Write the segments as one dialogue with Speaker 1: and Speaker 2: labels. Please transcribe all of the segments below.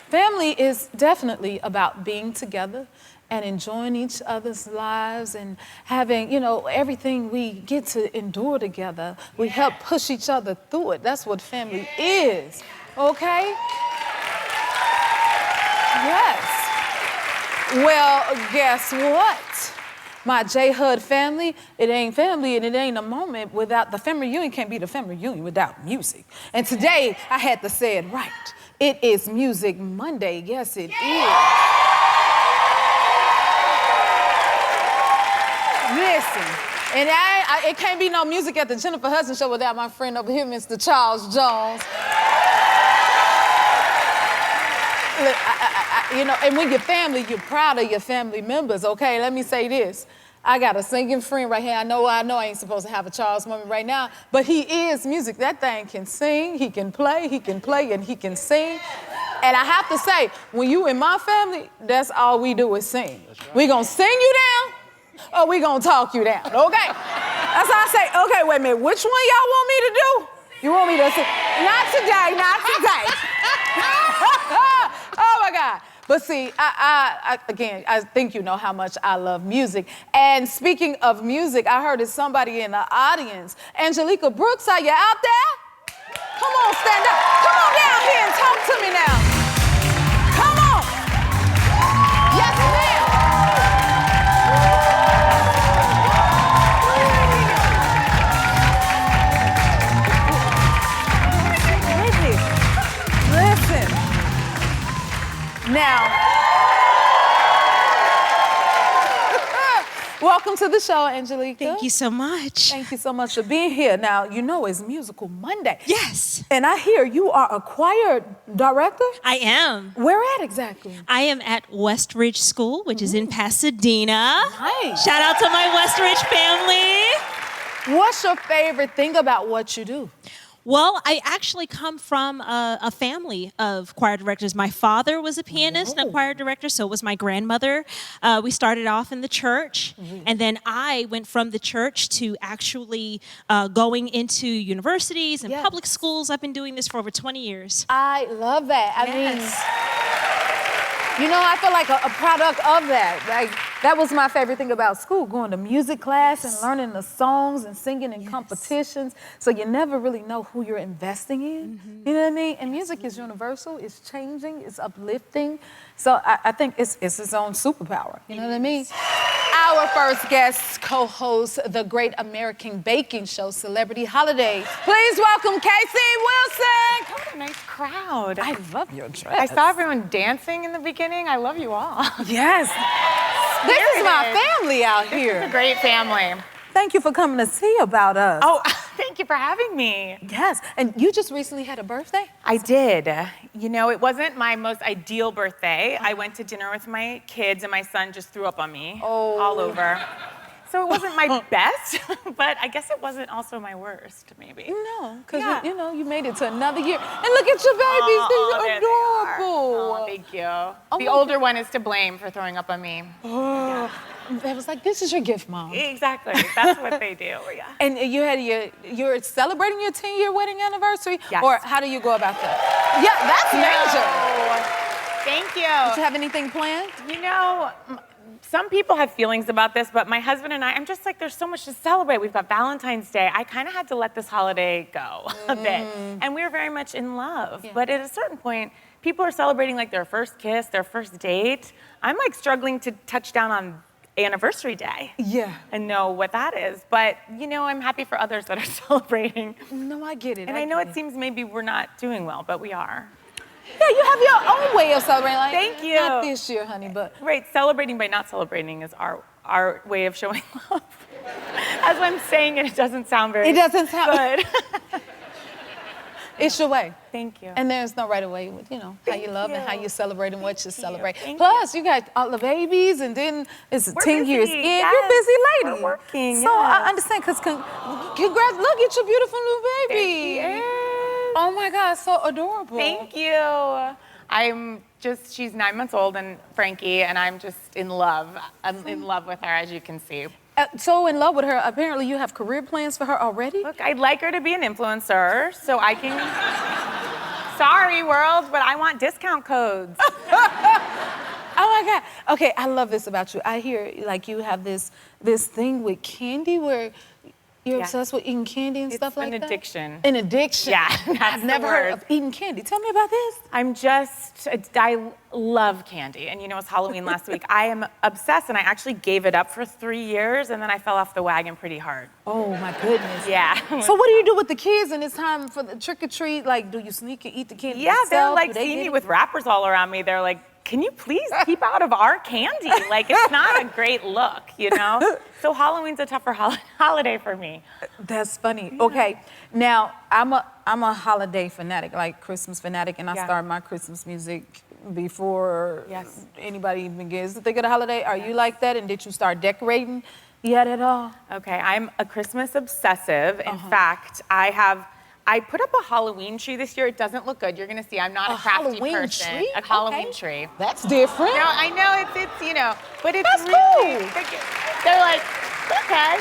Speaker 1: Family is definitely about being together and enjoying each other's lives and having, everything we get to endure together. We help push each other through it. That's what family is, okay? Yes. Well, guess what? My J-Hud family, it ain't family and it ain't a moment without, the family reunion can't be the family reunion without music. And today, I had to say it right. It is Music Monday, yes it is. Listen, and it can't be no music at the Jennifer Hudson show without my friend over here, Mr. Charles Jones. Look, and when you're family, you're proud of your family members, okay? Let me say this. I got a singing friend right here. I know I ain't supposed to have a Charles moment right now, but he is music. That thing can sing, he can play, and he can sing. And I have to say, when you in my family, that's all we do is sing. Right. We gonna sing you down, or we gonna talk you down, okay? That's how I say, okay, wait a minute, which one y'all want me to do? You want me to sing? Not today, not today. Oh my God. But see, again, I think you know how much I love music. And speaking of music, I heard it's somebody in the audience. Angelica Brooks, are you out there? Come on, stand up. Come on down here and talk to me now. Come on. Yes, ma'am. Listen. Now, welcome to the show, Angelica.
Speaker 2: Thank you so much.
Speaker 1: Thank you so much for being here. Now, it's Musical Monday.
Speaker 2: Yes.
Speaker 1: And I hear you are a choir director?
Speaker 2: I am.
Speaker 1: Where at exactly?
Speaker 2: I am at Westridge School, which is in Pasadena.
Speaker 1: Nice.
Speaker 2: Shout out to my Westridge family.
Speaker 1: What's your favorite thing about what you do?
Speaker 2: Well, I actually come from a family of choir directors. My father was a pianist and a choir director, so was my grandmother. We started off in the church, and then I went from the church to actually going into universities and public schools. I've been doing this for over 20 years.
Speaker 1: I love that. I mean, I feel like a product of that. Like, that was my favorite thing about school, going to music class and learning the songs and singing in competitions. So you never really know who you're investing in. You know what I mean? And music is universal, it's changing, it's uplifting. So I think it's its own superpower. You know what I mean? Our first guest co-hosts the Great American Baking Show, Celebrity Holiday. Please welcome Casey Wilson.
Speaker 3: What a nice crowd.
Speaker 1: I love your dress.
Speaker 3: I saw everyone dancing in the beginning. I love you all.
Speaker 1: Yes. This is my family out here.
Speaker 3: It's a great family.
Speaker 1: Thank you for coming to see about us.
Speaker 3: Oh, thank you for having me.
Speaker 1: Yes, and you just recently had a birthday?
Speaker 3: I did. It wasn't my most ideal birthday. I went to dinner with my kids and my son just threw up on me all over. So it wasn't my best, but I guess it wasn't also my worst, maybe.
Speaker 1: No, because you made it to another year. And look at your babies, they're adorable.
Speaker 3: Oh, thank you. The older one is to blame for throwing up on me.
Speaker 1: They was like, this is your gift, Mom.
Speaker 3: Exactly, that's what they do, yeah.
Speaker 1: And you're celebrating your 10-year wedding anniversary?
Speaker 3: Yes.
Speaker 1: Or how do you go about that? Yeah, that's major.
Speaker 3: Thank you.
Speaker 1: Did you have anything planned?
Speaker 3: Some people have feelings about this, but my husband and I'm just like, there's so much to celebrate. We've got Valentine's Day. I kind of had to let this holiday go a bit. And we were very much in love. Yeah. But at a certain point, people are celebrating like their first kiss, their first date. I'm like struggling to touch down on anniversary day. Yeah. And know what that is. But, I'm happy for others that are celebrating.
Speaker 1: No, I get it.
Speaker 3: And I know it seems maybe we're not doing well, but we are.
Speaker 1: Yeah, you have your own way of celebrating. Like,
Speaker 3: thank you.
Speaker 1: Not this year, honey, but...
Speaker 3: Right, celebrating by not celebrating is our way of showing love. As I'm saying it doesn't sound very good.
Speaker 1: It doesn't sound good. It's your way.
Speaker 3: Thank you.
Speaker 1: And there's no right way with, how you love and how you celebrate and what you celebrate. Plus, you got all the babies, and then it's 10 years in.
Speaker 3: Yes.
Speaker 1: You're a busy lady.
Speaker 3: We're working,
Speaker 1: So I understand, because congrats, look at your beautiful new baby.
Speaker 3: Thank you.
Speaker 1: Oh my God, so adorable.
Speaker 3: Thank you. She's 9 months old, and Frankie, and I'm just in love. I'm in love with her, as you can see.
Speaker 1: So in love with her, apparently you have career plans for her already?
Speaker 3: Look, I'd like her to be an influencer so I can Sorry, world, but I want discount codes.
Speaker 1: Oh my God. Okay, I love this about you. I hear like you have this thing with candy where you're
Speaker 3: Yes.
Speaker 1: obsessed with eating candy and
Speaker 3: It's
Speaker 1: stuff like
Speaker 3: an
Speaker 1: that.
Speaker 3: addiction.
Speaker 1: An addiction.
Speaker 3: Yeah,
Speaker 1: I've
Speaker 3: that's the
Speaker 1: never heard
Speaker 3: word.
Speaker 1: of eating candy. Tell me about this.
Speaker 3: I love candy. And you know, it was Halloween last week. I am obsessed, and I actually gave it up for 3 years, and then I fell off the wagon pretty hard.
Speaker 1: Oh my goodness.
Speaker 3: Yeah.
Speaker 1: So what do you do with the kids when it's time for the trick or treat? Like, do you sneak and eat the candy?
Speaker 3: Yeah, they're
Speaker 1: yourself?
Speaker 3: like,
Speaker 1: Do they
Speaker 3: see
Speaker 1: get
Speaker 3: me
Speaker 1: it?
Speaker 3: with wrappers all around me. They're like, can you please keep out of our candy? Like, it's not a great look, you know? So Halloween's a tougher holiday for me.
Speaker 1: That's funny. Okay, now I'm a holiday fanatic, like Christmas fanatic, and I
Speaker 3: Yeah.
Speaker 1: start my Christmas music before
Speaker 3: Yes.
Speaker 1: anybody even begins to think of the holiday. Are you like that? And did you start decorating yet at all?
Speaker 3: Okay, I'm a Christmas obsessive. In fact, I put up a Halloween tree this year. It doesn't look good. You're gonna see I'm not a crafty
Speaker 1: Halloween
Speaker 3: person.
Speaker 1: tree?
Speaker 3: A Halloween
Speaker 1: Okay.
Speaker 3: tree.
Speaker 1: That's different.
Speaker 3: No, I know it's you know, but it's
Speaker 1: That's
Speaker 3: really
Speaker 1: cool.
Speaker 3: they're like, okay.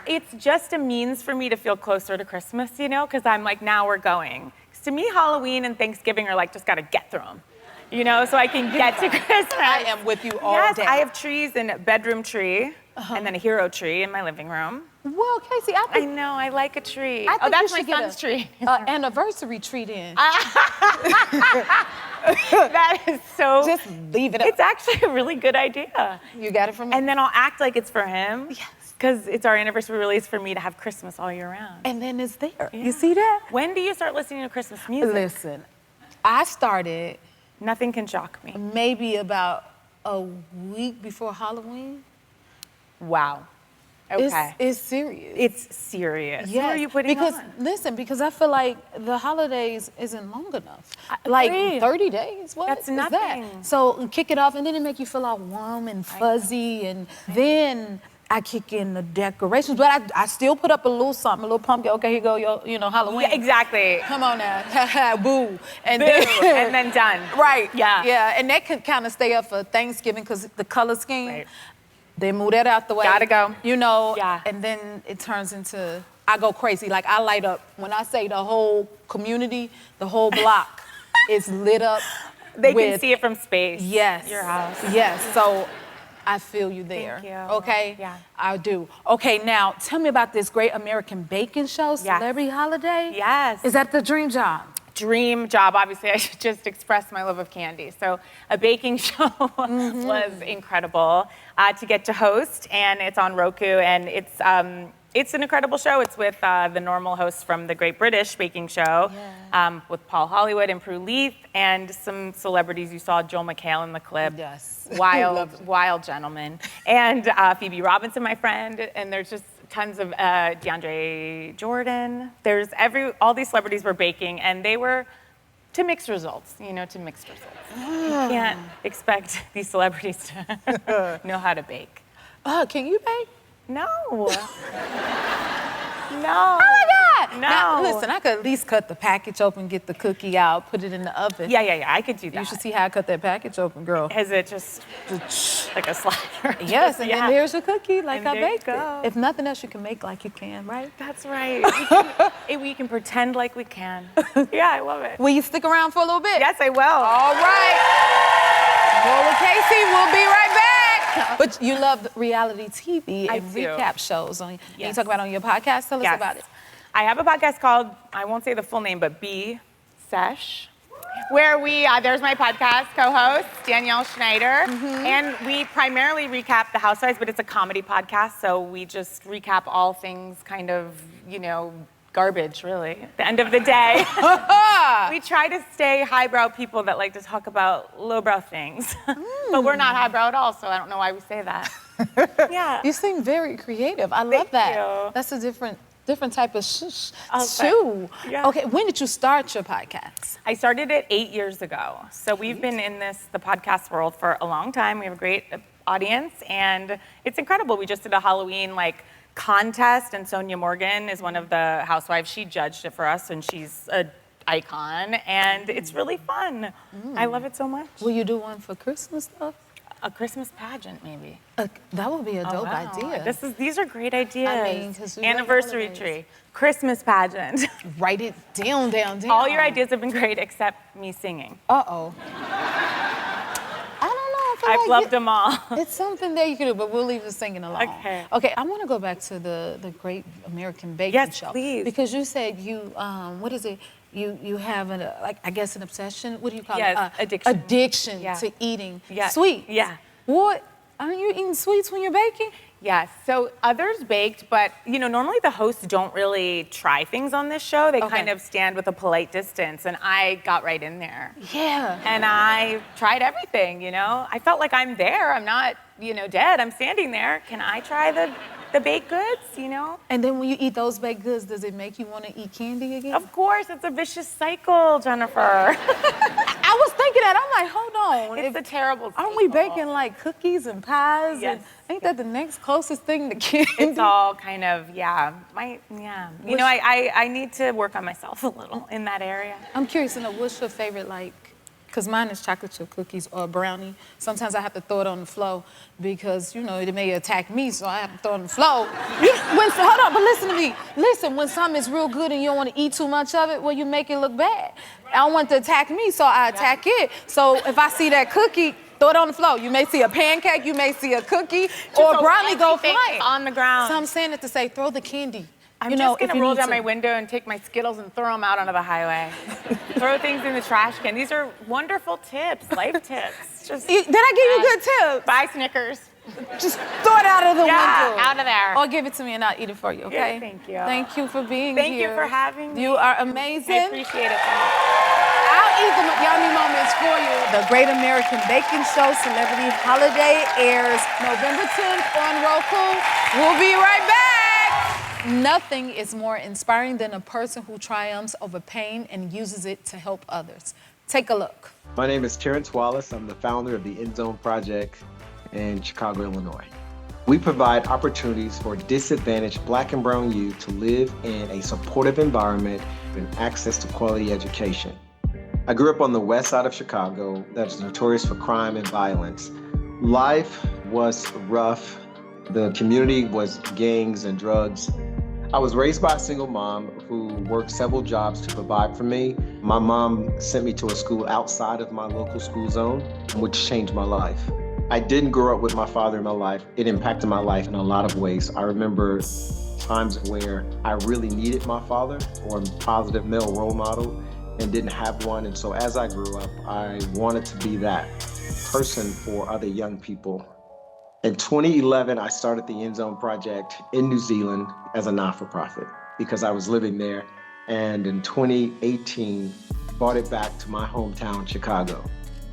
Speaker 3: It's just a means for me to feel closer to Christmas, you know, because I'm like, now we're going. 'Cause to me, Halloween and Thanksgiving are like, just gotta get through them, you know, so I can get to Christmas.
Speaker 1: I am with you all
Speaker 3: Yes,
Speaker 1: day.
Speaker 3: I have trees and a bedroom tree and then a hero tree in my living room.
Speaker 1: Well, Casey, I
Speaker 3: I
Speaker 1: think,
Speaker 3: know, I like a tree.
Speaker 1: I think
Speaker 3: Oh, that's
Speaker 1: you
Speaker 3: my
Speaker 1: should get
Speaker 3: son's tree.
Speaker 1: a anniversary tree then.
Speaker 3: That is so.
Speaker 1: Just leave it up.
Speaker 3: It's actually a really good idea.
Speaker 1: You got it from me.
Speaker 3: And then I'll act like it's for him.
Speaker 1: Yes.
Speaker 3: Because it's our anniversary release for me to have Christmas all year round.
Speaker 1: And then it's there.
Speaker 3: Yeah.
Speaker 1: You see that?
Speaker 3: When do you start listening to Christmas music?
Speaker 1: Listen, I started
Speaker 3: Nothing can shock me.
Speaker 1: maybe about a week before Halloween.
Speaker 3: Wow. Okay.
Speaker 1: It's serious.
Speaker 3: It's serious.
Speaker 1: Yes,
Speaker 3: What are you putting
Speaker 1: because,
Speaker 3: on?
Speaker 1: Listen, because I feel like the holidays isn't long enough. Like
Speaker 3: agreed.
Speaker 1: 30 days, what
Speaker 3: That's
Speaker 1: is
Speaker 3: nothing.
Speaker 1: that? So kick it off and then it make you feel all warm and fuzzy and then I kick in the decorations, but I still put up a little something, a little pumpkin. Okay, here you go, you know, Halloween.
Speaker 3: Yeah, exactly.
Speaker 1: Come on now, boo. And
Speaker 3: Boo. And then done.
Speaker 1: right,
Speaker 3: Yeah.
Speaker 1: yeah, and that could kind of stay up for Thanksgiving because the color scheme.
Speaker 3: Right.
Speaker 1: They move that out the way.
Speaker 3: Gotta go.
Speaker 1: You know,
Speaker 3: Yeah.
Speaker 1: and then it turns into, I go crazy. Like I light up. When I say the whole community, the whole block is lit up.
Speaker 3: They
Speaker 1: with,
Speaker 3: can see it from space.
Speaker 1: Yes.
Speaker 3: Your house.
Speaker 1: Yes. So I feel you there.
Speaker 3: Thank you.
Speaker 1: Okay?
Speaker 3: Yeah.
Speaker 1: I do. Okay, now tell me about this Great American Baking Show, Celebrity Holiday.
Speaker 3: Yes.
Speaker 1: Is that the dream job?
Speaker 3: Dream job. Obviously, I should just express my love of candy. So a baking show was incredible to get to host, and it's on Roku, and it's an incredible show. It's with the normal hosts from the Great British Baking Show, with Paul Hollywood and Prue Leith, and some celebrities. You saw Joel McHale in the clip.
Speaker 1: Yes.
Speaker 3: Wild gentleman. And Phoebe Robinson, my friend, and there's just tons of DeAndre Jordan. There's all these celebrities were baking, and they were to mixed results, to mixed results. You can't expect these celebrities to know how to bake.
Speaker 1: Can you bake?
Speaker 3: No. No.
Speaker 1: Oh my God!
Speaker 3: No.
Speaker 1: Now, listen, I could at least cut the package open, get the cookie out, put it in the oven.
Speaker 3: Yeah, I could do that.
Speaker 1: You should see how I cut that package open, girl.
Speaker 3: Is it just like a slider?
Speaker 1: Yes, and then there's your cookie, like
Speaker 3: And
Speaker 1: I
Speaker 3: there you
Speaker 1: baked
Speaker 3: go.
Speaker 1: it. If nothing else, you can make like you can, right?
Speaker 3: That's right. We can pretend like we can. Yeah, I love it.
Speaker 1: Will you stick around for a little bit?
Speaker 3: Yes, I will.
Speaker 1: All right. More with Casey. We'll be right back. But you love reality TV
Speaker 3: I
Speaker 1: and
Speaker 3: do.
Speaker 1: recap shows. You
Speaker 3: Yes.
Speaker 1: talk about it on your podcast. Tell us
Speaker 3: Yes.
Speaker 1: about it.
Speaker 3: I have a podcast called, I won't say the full name, but B Sesh, where there's my podcast co-host, Danielle Schneider, and we primarily recap The Housewives, but it's a comedy podcast, so we just recap all things kind of, garbage, really, at the end of the day. We try to stay highbrow people that like to talk about lowbrow things, but we're not highbrow at all, so I don't know why we say that. Yeah.
Speaker 1: You seem very creative. I love
Speaker 3: Thank
Speaker 1: that.
Speaker 3: you.
Speaker 1: That's a different type of
Speaker 3: Oh,
Speaker 1: chew.
Speaker 3: yeah.
Speaker 1: Okay, when did you start your podcast?
Speaker 3: I started it 8 years ago. So we've been in the podcast world for a long time. We have a great audience, and it's incredible. We just did a Halloween contest, and Sonia Morgan is one of the housewives. She judged it for us, and she's an icon, and it's really fun. I love it so much.
Speaker 1: Will you do one for Christmas stuff?
Speaker 3: a Christmas pageant, maybe.
Speaker 1: That would be a dope
Speaker 3: Wow.
Speaker 1: idea.
Speaker 3: These are great ideas.
Speaker 1: I mean, 'cause we love
Speaker 3: Anniversary
Speaker 1: holidays.
Speaker 3: tree, Christmas pageant.
Speaker 1: Write it down.
Speaker 3: All your ideas have been great except me singing.
Speaker 1: Uh-oh. I don't know. I feel
Speaker 3: I've
Speaker 1: like
Speaker 3: loved them all.
Speaker 1: It's something that you can do, but we'll leave the singing alone.
Speaker 3: Okay.
Speaker 1: Okay, I want to go back to the Great American Baking
Speaker 3: Yes,
Speaker 1: Show.
Speaker 3: please.
Speaker 1: Because you said you, what is it? You have an, like, I guess an obsession? What do you call it?
Speaker 3: Yes, addiction.
Speaker 1: Addiction
Speaker 3: Yeah.
Speaker 1: to eating
Speaker 3: Yeah.
Speaker 1: sweets.
Speaker 3: Yeah.
Speaker 1: What? Aren't you eating sweets when you're baking?
Speaker 3: Yes, so others baked, but normally the hosts don't really try things on this show. They
Speaker 1: Okay.
Speaker 3: kind of stand with a polite distance, and I got right in there.
Speaker 1: Yeah.
Speaker 3: And I tried everything, I felt like I'm there. I'm not, dead. I'm standing there. Can I try the baked goods,
Speaker 1: And then when you eat those baked goods, does it make you want to eat candy again?
Speaker 3: Of course, it's a vicious cycle, Jennifer.
Speaker 1: I was thinking that. I'm like, hold on.
Speaker 3: It's a terrible cycle.
Speaker 1: Aren't we baking like cookies and pies?
Speaker 3: Yes.
Speaker 1: And ain't that the next closest thing to candy?
Speaker 3: It's all kind of, I need to work on myself a little in that area.
Speaker 1: I'm curious to know, what's your favorite, like, because mine is chocolate chip cookies or brownie. Sometimes I have to throw it on the floor because, it may attack me, so I have to throw it on the floor. Hold on, but listen to me. Listen, when something is real good and you don't want to eat too much of it, well, you make it look bad. I don't want it to attack me, so I attack it. So if I see that cookie, throw it on the floor. You may see a pancake, you may see a cookie, or a brownie go flying.
Speaker 3: On the ground.
Speaker 1: So I'm saying it to say, throw the candy.
Speaker 3: I'm just gonna roll down my window and take my Skittles and throw them out onto the highway. Throw things in the trash can. These are wonderful tips, life tips.
Speaker 1: Did I give you good tips?
Speaker 3: Buy Snickers.
Speaker 1: Just throw it out of the window.
Speaker 3: Out of there.
Speaker 1: Or give it to me and I'll eat it for you, okay?
Speaker 3: Yeah, thank you.
Speaker 1: Thank you for being
Speaker 3: Thank
Speaker 1: here.
Speaker 3: you for having me.
Speaker 1: You are amazing.
Speaker 3: I appreciate it so much.
Speaker 1: I'll eat the yummy moments for you. The Great American Baking Show Celebrity Holiday airs November 10th on Roku. We'll be right back. Nothing is more inspiring than a person who triumphs over pain and uses it to help others. Take a look.
Speaker 4: My name is Terrence Wallace. I'm the founder of the End Zone Project in Chicago, Illinois. We provide opportunities for disadvantaged Black and brown youth to live in a supportive environment and access to quality education. I grew up on the west side of Chicago that's notorious for crime and violence. Life was rough. The community was gangs and drugs. I was raised by a single mom who worked several jobs to provide for me. My mom sent me to a school outside of my local school zone, which changed my life. I didn't grow up with my father in my life. It impacted my life in a lot of ways. I remember times where I really needed my father or a positive male role model and didn't have one. And so as I grew up, I wanted to be that person for other young people. In 2011, I started the End Zone Project in New Zealand as a not-for-profit because I was living there. And in 2018, brought it back to my hometown, Chicago.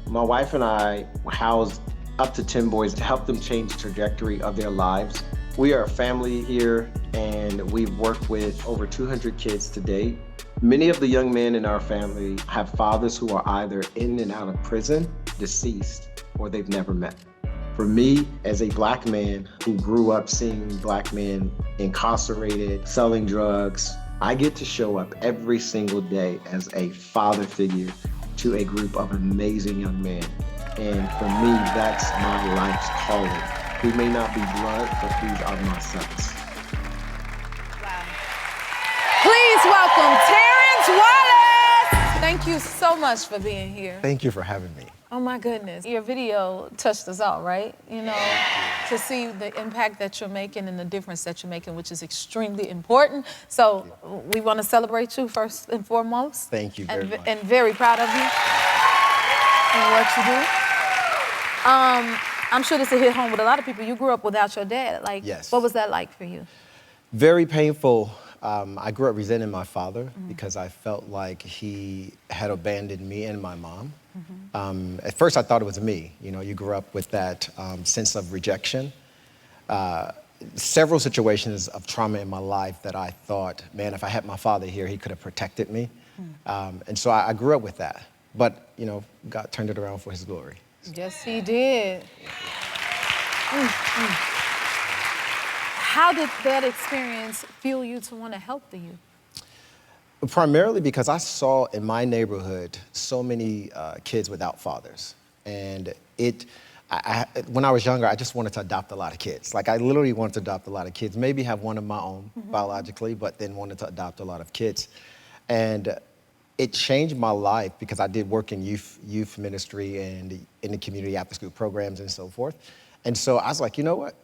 Speaker 4: My wife and I housed up to 10 boys to help them change the trajectory of their lives. We are a family here, and we've worked with over 200 kids to date. Many of the young men in our family have fathers who are either in and out of prison, deceased, or they've never met. For me, as a Black man who grew up seeing Black men incarcerated, selling drugs, I get to show up every single day as a father figure to a group of amazing young men. And for me, that's my life's calling. We may not be blood, but these are my sons.
Speaker 1: Please welcome Terrence Wallace. Thank you so much for being here.
Speaker 5: Thank you for having me.
Speaker 1: Oh my goodness. Your video touched us all, right? To see the impact that you're making and the difference that you're making, which is extremely important. So we want to celebrate you first and foremost.
Speaker 5: Thank you very much.
Speaker 1: And very proud of you and what you do. I'm sure this will hit home with a lot of people. You grew up without your dad.
Speaker 5: Yes.
Speaker 1: What was that like for you?
Speaker 5: Very painful. I grew up resenting my father because I felt like he had abandoned me and my mom. At first, I thought it was me. You grew up with that sense of rejection. Several situations of trauma in my life that I thought, man, if I had my father here, he could have protected me. And so I grew up with that. But, God turned it around for his glory.
Speaker 1: Yes, he did. How did that experience fuel you to want to help the youth?
Speaker 5: Primarily because I saw in my neighborhood so many kids without fathers. And when I was younger, I just wanted to adopt a lot of kids. Like I literally wanted to adopt a lot of kids, maybe have one of my own biologically, but then wanted to adopt a lot of kids. And it changed my life because I did work in youth ministry and in the community after school programs and so forth. And so I was like, you know what?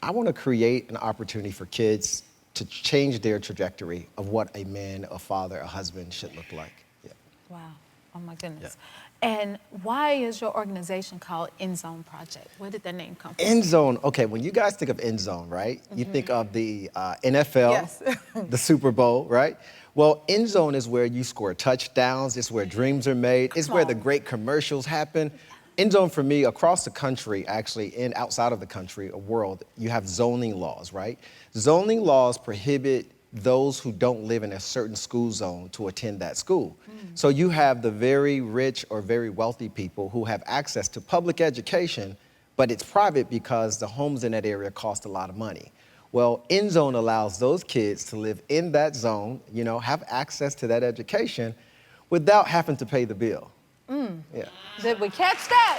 Speaker 5: I want to create an opportunity for kids to change their trajectory of what a man, a father, a husband should look like. Yeah.
Speaker 1: Wow. Oh my goodness. And why is your organization called End Zone Project? Where did that name come from?
Speaker 5: End Zone, okay, when you guys think of End Zone, right? You think of the NFL,
Speaker 1: Yes.
Speaker 5: the Super Bowl, right? Well, End Zone is where you score touchdowns, it's where dreams are made, it's where the great commercials happen. End Zone for me, across the country, actually, and outside of the country, a world, you have zoning laws, right? Zoning laws prohibit those who don't live in a certain school zone to attend that school. So you have the very rich or very wealthy people who have access to public education, but it's private because the homes in that area cost a lot of money. Well, End Zone allows those kids to live in that zone, you know, have access to that education without having to pay the bill. Yeah.
Speaker 1: Did we catch that?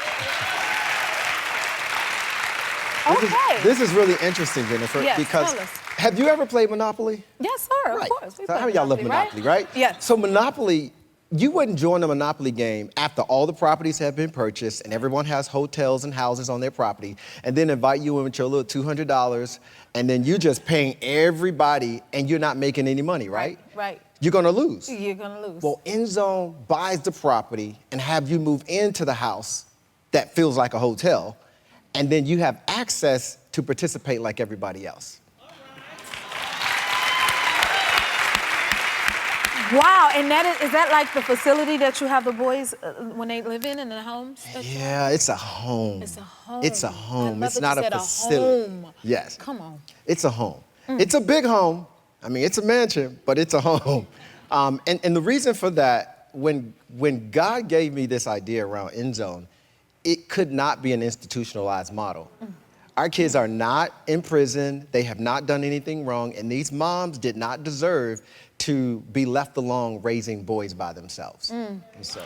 Speaker 1: Okay.
Speaker 5: This is really interesting, Jennifer,
Speaker 1: Yes,
Speaker 5: because
Speaker 1: tell us.
Speaker 5: have you ever played Monopoly?
Speaker 1: Yes, sir, of
Speaker 5: Right.
Speaker 1: course. We
Speaker 5: So
Speaker 1: play
Speaker 5: how y'all love Monopoly, right?
Speaker 1: Yes.
Speaker 5: So Monopoly, you wouldn't join a Monopoly game after all the properties have been purchased and everyone has hotels and houses on their property, and then invite you in with your little $200, and then you just paying everybody and you're not making any money, right?
Speaker 1: Right.
Speaker 5: You're gonna lose.
Speaker 1: You're gonna lose.
Speaker 5: Well, End Zone buys the property and have you move into the house that feels like a hotel, and then you have access to participate like everybody else.
Speaker 1: Wow, and is that like the facility that you have the boys when they live in the homes?
Speaker 5: Yeah, it's a home.
Speaker 1: It's a home.
Speaker 5: It's a
Speaker 1: I
Speaker 5: home.
Speaker 1: love
Speaker 5: It's
Speaker 1: that
Speaker 5: not
Speaker 1: you
Speaker 5: a
Speaker 1: said
Speaker 5: facility.
Speaker 1: home.
Speaker 5: Yes.
Speaker 1: Come on.
Speaker 5: It's a home. It's a big home. I mean, it's a mansion, but it's a home. And the reason for that, when God gave me this idea around End Zone, it could not be an institutionalized model. Our kids are not in prison. They have not done anything wrong. And these moms did not deserve to be left alone raising boys by themselves. And so,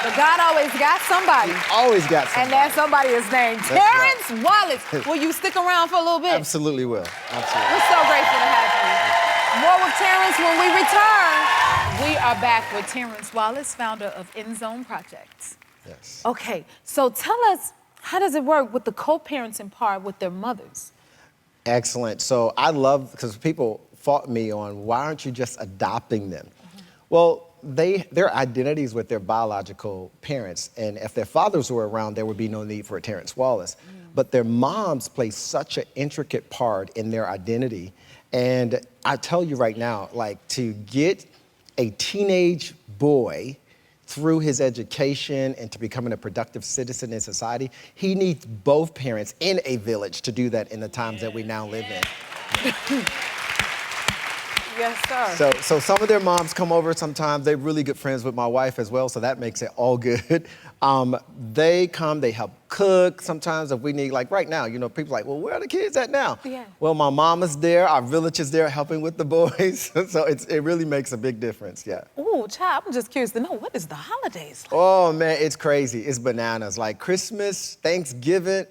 Speaker 1: But God always got somebody.
Speaker 5: always got somebody.
Speaker 1: And that somebody is named
Speaker 5: right.
Speaker 1: Terrence Wallace. Will you stick around for a little bit?
Speaker 5: Absolutely will. Absolutely.
Speaker 1: We're so grateful to have you. More with Terrence when we return. We are back with Terrence Wallace, founder of End Zone Projects.
Speaker 5: Yes.
Speaker 1: Okay, so tell us, how does it work with the co-parenting part with their mothers?
Speaker 5: Excellent. So I love, because people fought me on, why aren't you just adopting them? Well, their identities with their biological parents, and if their fathers were around, there would be no need for a Terrence Wallace. But their moms play such an intricate part in their identity. And I tell you right now, like, to get a teenage boy through his education and to becoming a productive citizen in society, he needs both parents in a village to do that in the times that we now live in.
Speaker 1: Yes, sir.
Speaker 5: So some of their moms come over sometimes. They're really good friends with my wife as well, so that makes it all good. They come, they help cook. Sometimes if we need, like right now, you know, people are like, well, where are the kids at now?
Speaker 1: Yeah.
Speaker 5: Well, my mama's there, our village is there helping with the boys. So it really makes a big difference, yeah.
Speaker 1: Ooh, child, I'm just curious to know, what is the holidays like?
Speaker 5: Oh man, it's crazy. It's bananas. Like Christmas, Thanksgiving,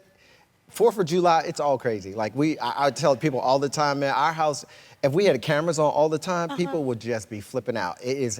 Speaker 5: 4th of July, it's all crazy. Like I tell people all the time, man, our house, if we had cameras on all the time, people would just be flipping out. It is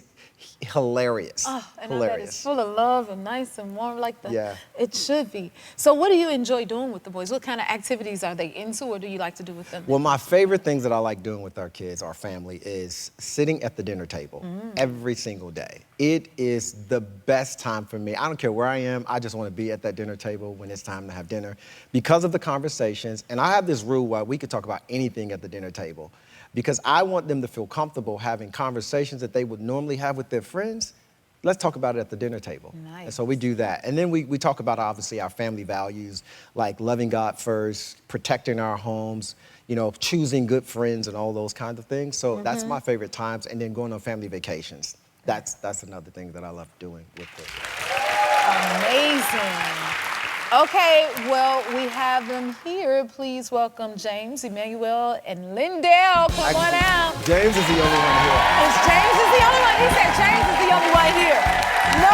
Speaker 5: hilarious.
Speaker 1: Oh, and
Speaker 5: hilarious.
Speaker 1: I bet it's full of love and nice and warm like
Speaker 5: Yeah.
Speaker 1: it should be. So what do you enjoy doing with the boys? What kind of activities are they into or do you like to do with them?
Speaker 5: Well, my favorite things that I like doing with our kids, our family, is sitting at the dinner table every single day. It is the best time for me. I don't care where I am. I just want to be at that dinner table when it's time to have dinner because of the conversations. And I have this rule where we could talk about anything at the dinner table because I want them to feel comfortable having conversations that they would normally have with their friends. Let's talk about it at the dinner table.
Speaker 1: Nice.
Speaker 5: And so we do that. And then we talk about, obviously, our family values, like loving God first, protecting our homes, you know, choosing good friends and all those kinds of things. So that's my favorite times. And then going on family vacations. That's another thing that I love doing with them.
Speaker 1: Amazing. Okay, well, we have them here. Please welcome James, Emmanuel, and Lindell. Come on out.
Speaker 5: James is the only one here.
Speaker 1: Is James is the only one? He said James is the only one here. No,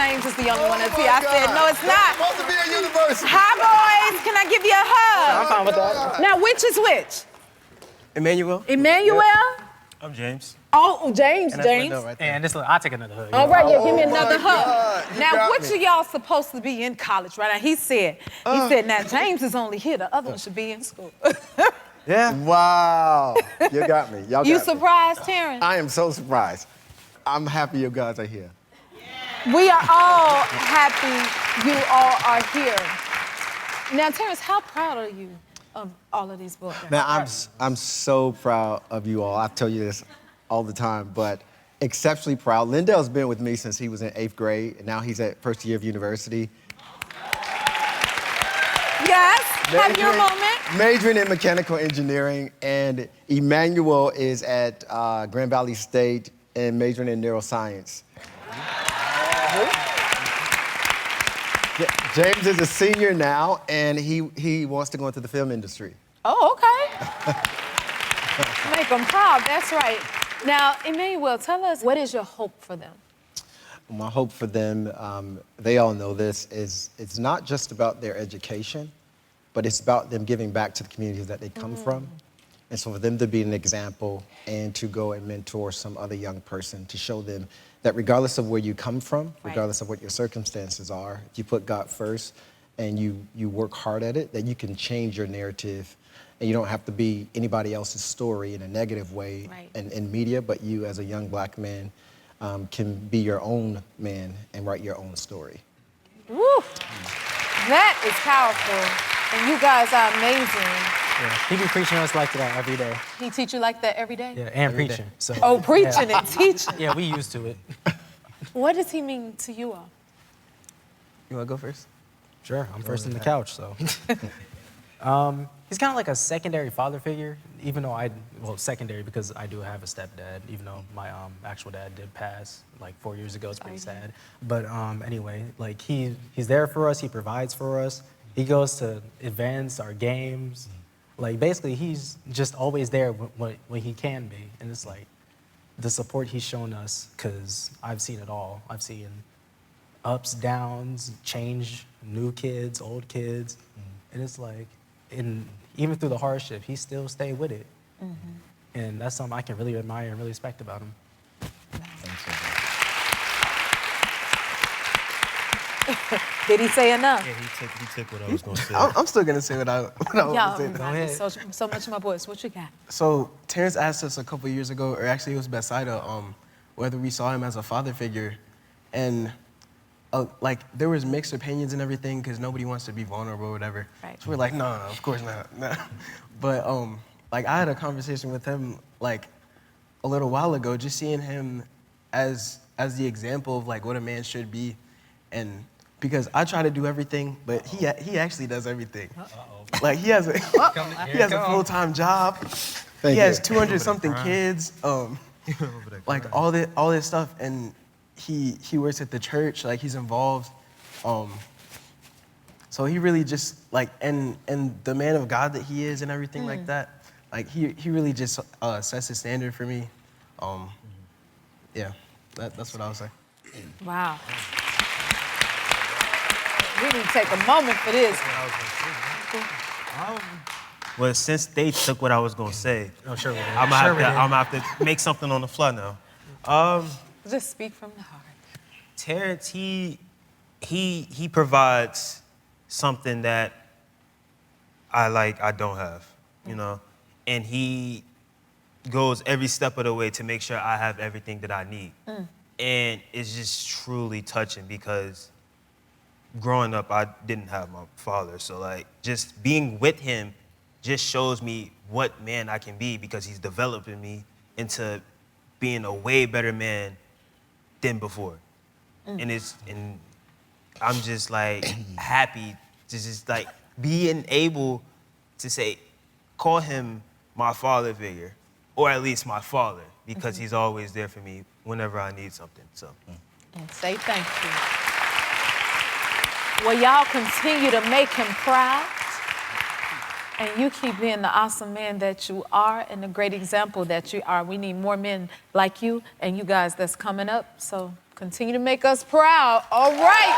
Speaker 1: James is the only one that's here. I said, no, it's not.
Speaker 6: Supposed to be a university.
Speaker 1: Hi, boys. Can I give you a hug?
Speaker 7: I'm fine with that.
Speaker 1: Now, which is which?
Speaker 7: Emmanuel.
Speaker 1: Emmanuel?
Speaker 8: I'm James.
Speaker 1: Oh, James,
Speaker 7: And that's
Speaker 1: James.
Speaker 7: Wendell right there.
Speaker 8: And this, I'll take another hug.
Speaker 1: All right, yeah, give me
Speaker 6: Oh,
Speaker 1: another
Speaker 6: my
Speaker 1: hug.
Speaker 6: God, you
Speaker 1: Now,
Speaker 6: got
Speaker 1: which
Speaker 6: me.
Speaker 1: of y'all supposed to be in college right now? He said, now James is only here. The other one should be in school.
Speaker 7: Yeah.
Speaker 5: Wow. You got me. Y'all
Speaker 1: You
Speaker 5: got me.
Speaker 1: surprised, Terrence?
Speaker 5: I am so surprised. I'm happy you guys are here.
Speaker 1: We are all happy you all are here. Now, Terrence, how proud are you of all of these books?
Speaker 5: Man, I'm so proud of you all. I tell you this all the time, but exceptionally proud. Lindell's been with me since he was in 8th grade, and now he's at first year of university.
Speaker 1: Yes, have your moment.
Speaker 5: Majoring in mechanical engineering, and Emmanuel is at Grand Valley State and majoring in neuroscience. James is a senior now, and he wants to go into the film industry.
Speaker 1: Oh, okay. Make them proud, that's right. Now, Emmanuel, tell us, what is your hope for them?
Speaker 5: My hope for them, they all know this, is it's not just about their education, but it's about them giving back to the communities that they come from. And so for them to be an example and to go and mentor some other young person to show them that regardless of where you come from, regardless of what your circumstances are, if you put God first and you work hard at it, that you can change your narrative and you don't have to be anybody else's story in a negative way in media, but you as a young black man can be your own man and write your own story.
Speaker 1: Woo! That is powerful. And you guys are amazing.
Speaker 8: Yeah, he be preaching us like that every day.
Speaker 1: He teach you like that every day?
Speaker 8: Yeah, and preaching. So.
Speaker 1: Oh, preaching and teaching.
Speaker 8: Yeah, we used to it.
Speaker 1: What does he mean to you all?
Speaker 7: You want to go first?
Speaker 8: Sure, I'm first in the couch, so. He's kind of like a secondary father figure, even though secondary because I do have a stepdad, even though my actual dad did pass like 4 years ago. It's pretty sad. But anyway, like he's there for us. He provides for us. He goes to events, our games. Like basically, he's just always there when he can be. And it's like the support he's shown us, because I've seen it all. I've seen ups, downs, change, new kids, old kids. And it's like, even through the hardship, he still stayed with it. And that's something I can really admire and really respect about him.
Speaker 1: Did he say enough?
Speaker 9: Yeah, he took what I was going to say.
Speaker 7: I'm still going to say what I was
Speaker 1: Y'all,
Speaker 7: going to say.
Speaker 1: so much of my voice. What you got?
Speaker 7: So Terrence asked us a couple years ago, or actually it was Bethsaida, whether we saw him as a father figure. And like there was mixed opinions and everything because nobody wants to be vulnerable or whatever.
Speaker 1: Right.
Speaker 7: So we're like, no, of course not. Nah. But like I had a conversation with him like a little while ago, just seeing him as the example of like what a man should be. And because I try to do everything, but he actually does everything. Like he has a full-time job. He has 200-something kids. Like all this stuff, and he works at the church. Like he's involved. So he really just like and the man of God that he is and everything like that. Like he really just sets the standard for me. Yeah, that's what I would say.
Speaker 1: Wow. We need to take a moment for this.
Speaker 9: Well, since they took what I was going to say,
Speaker 8: Oh, sure we did.
Speaker 9: I'm going to have to make something on the fly now.
Speaker 1: Just speak from the heart.
Speaker 9: Terrence, he provides something that I don't have, you know? And he goes every step of the way to make sure I have everything that I need. And it's just truly touching because growing up, I didn't have my father. So like just being with him just shows me what man I can be because he's developing me into being a way better man than before. And I'm just like happy to just like being able to say, call him my father figure, or at least my father, because he's always there for me whenever I need something, so.
Speaker 1: And say thank you. Well, y'all continue to make him proud. And you keep being the awesome man that you are and the great example that you are. We need more men like you and you guys that's coming up. So Continue to make us proud. All right.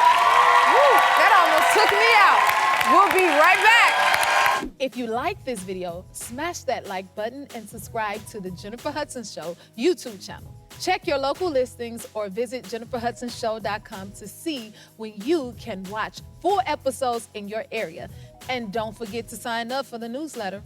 Speaker 1: Woo, that almost took me out. We'll be right back. If you like this video, smash that like button and subscribe to the Jennifer Hudson Show YouTube channel. Check your local listings or visit jenniferhudsonshow.com to see when you can watch full episodes in your area. And don't forget to sign up for the newsletter.